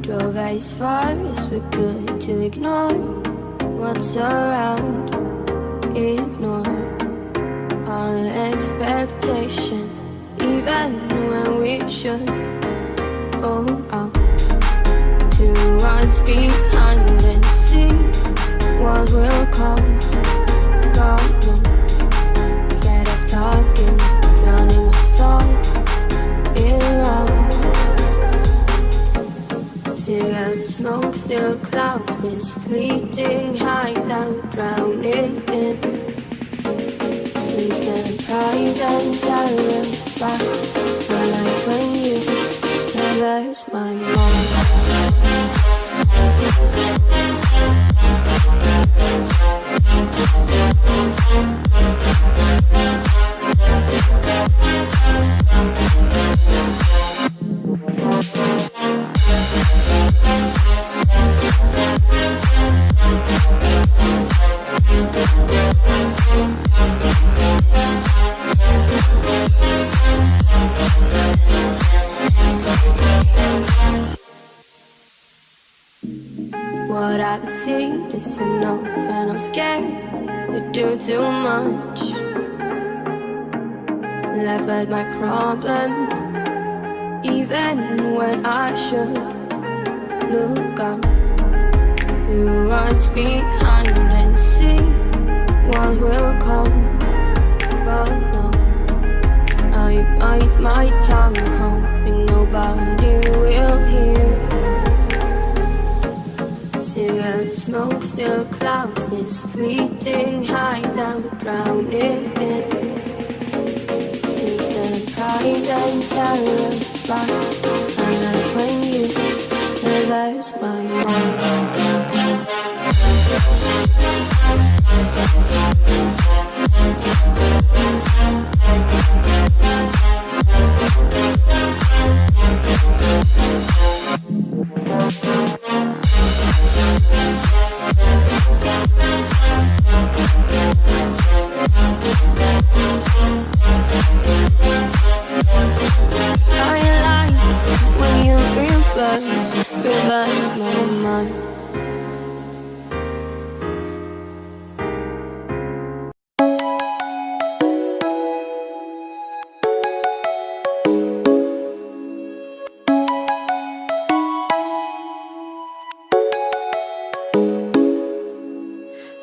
Drove as far as we could to ignore what's around. Ignore all expectations, even when we should. Oh, out to what's behind and see what will come. God knows, scared of talking, drowning my thoughts in love. Cigarette smoke still clouds this fleeting hideout, drowning in sleep and pride and terrified. I like when you traverse my mind. What I've seen is enough, and I'm scared to do too much. Laugh at my problems, even when I should. Look up to what's behind and see what will come. But no, I bite my tongue, hoping nobody will hear. Cigarette smoke still clouds this fleeting hideout, drowning in sleep and pride and terrified. I like when you traverse my mind. Reverse my mind.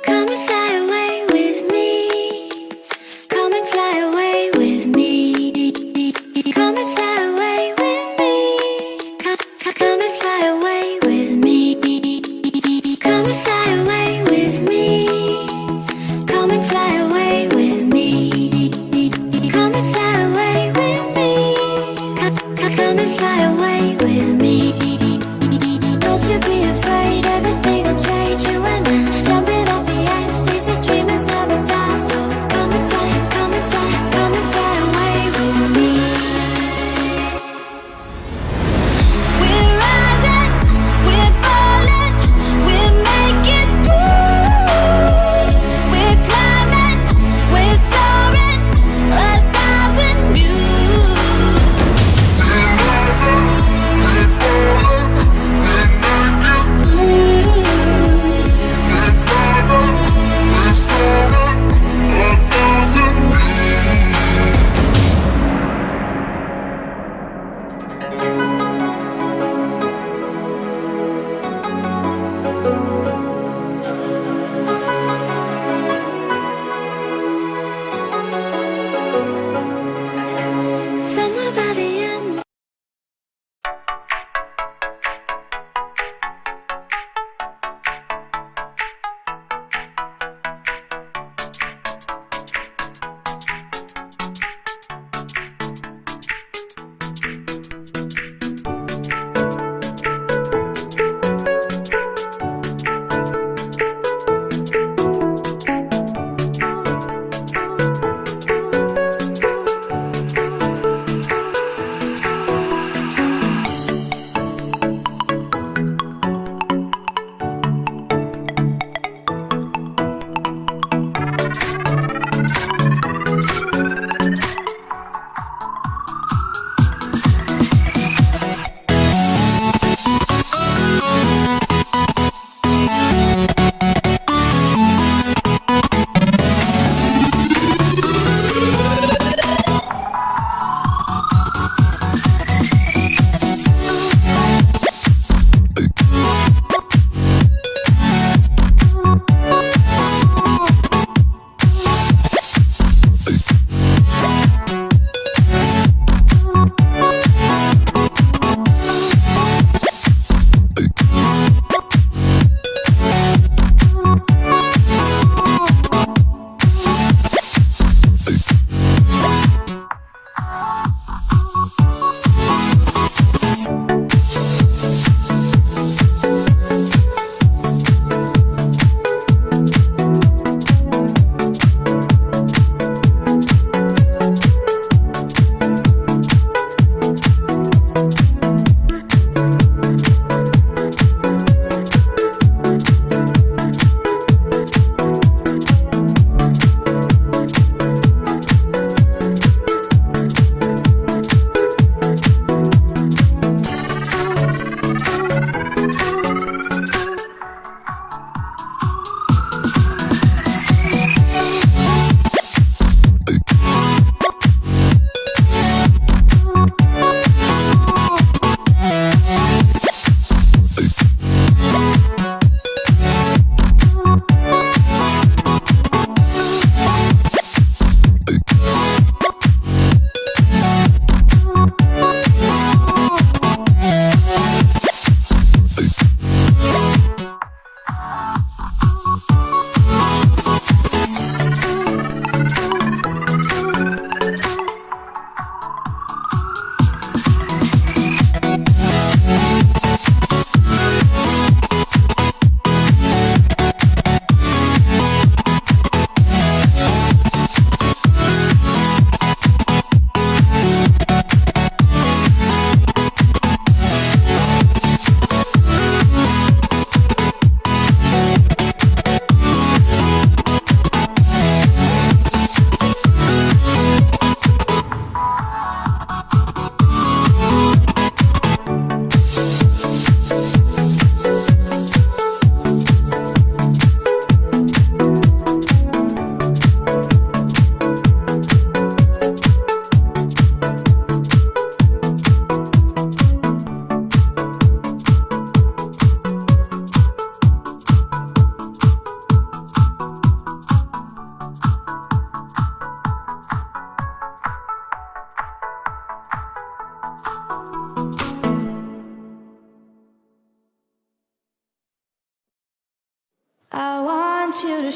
Come and fly away with me. Come and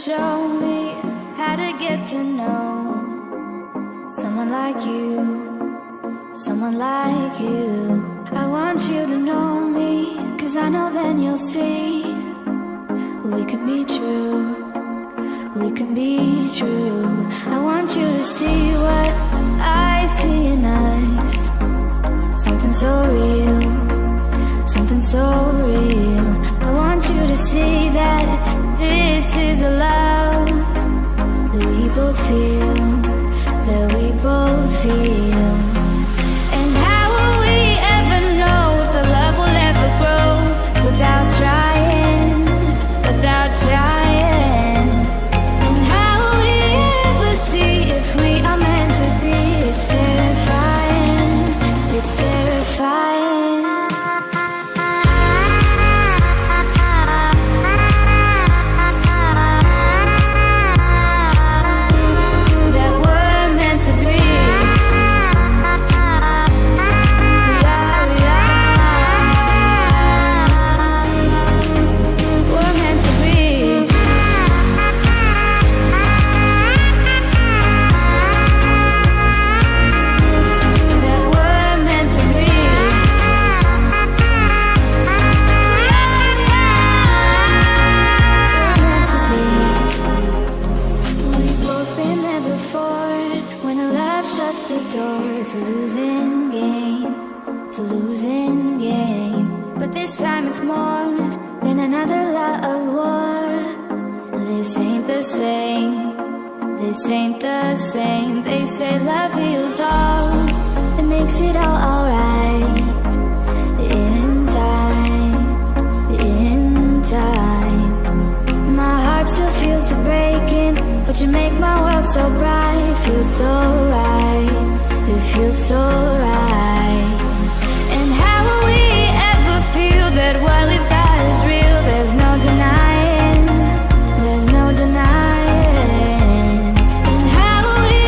show me how to get to know someone like you, someone like you. I want you to know me, 'cause I know then you'll see we can be true, we can be true. I want you to see what I see in us, something so real, something so real. I want you to see that this is a love that we both feel, that we both feel. And how will we ever know if the love will ever grow without trying, without trying? And how will we ever see if we are meant to be? It's terrifying, it's terrifying. It's a losing game, it's a losing game. But this time it's more than another lot of war. This ain't the same, this ain't the same. They say love heals all, it makes it all alright. In time, in time. My heart still feels the breaking, but you make my world so bright. Feels so right, it feels so right. And how will we ever feel that what we've got is real? There's no denying, there's no denying. And how will we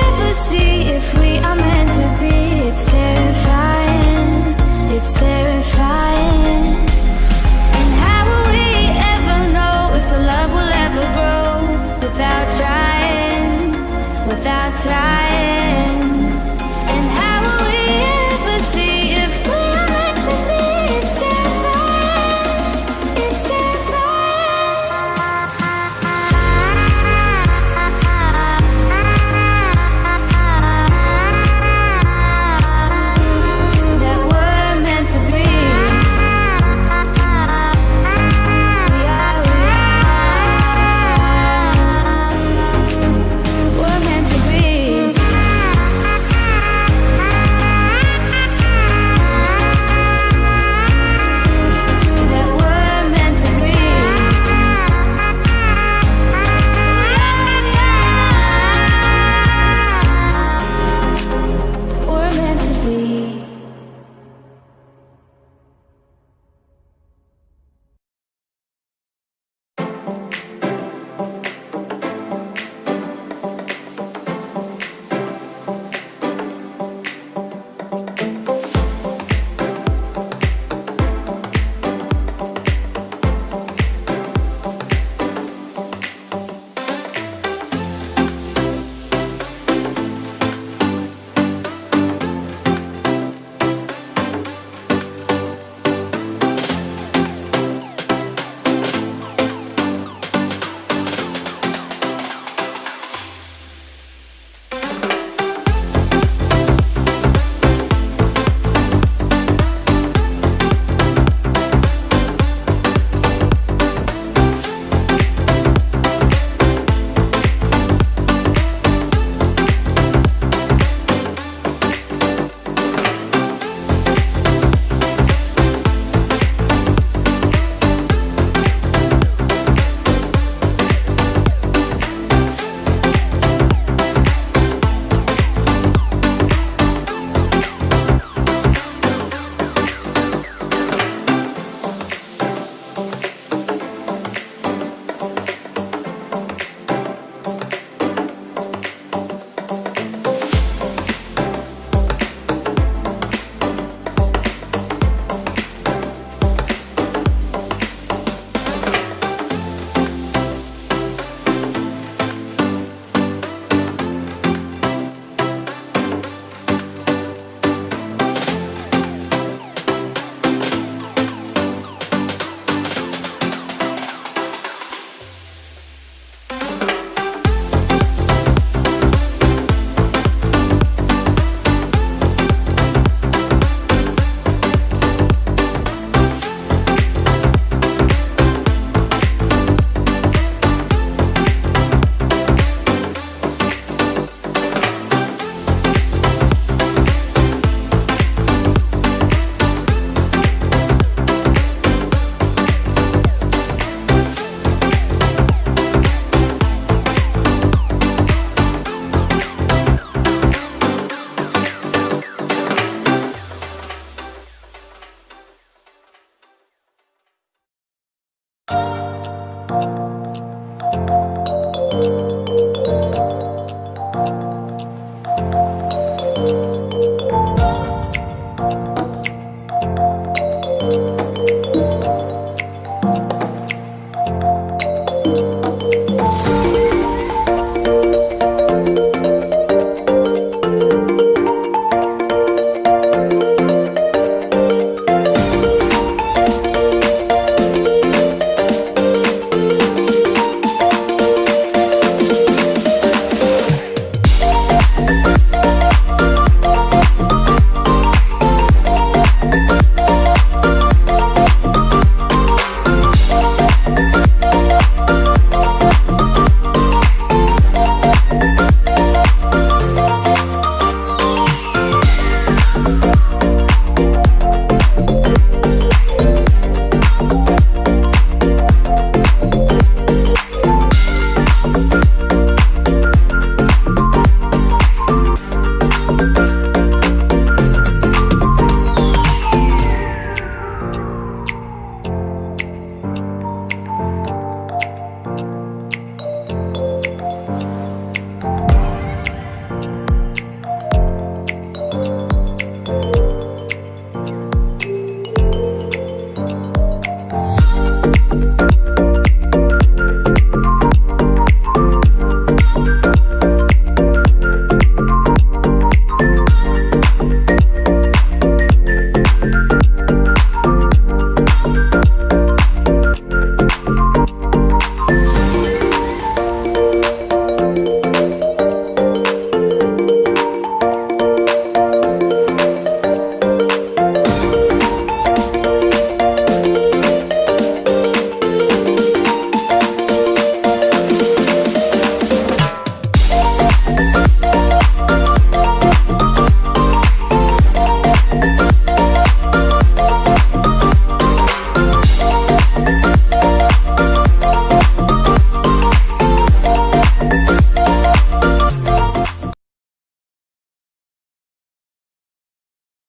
ever see if we are meant to be? It's terrifying, it's terrifying. And how will we ever know if the love will ever grow without trying, without trying?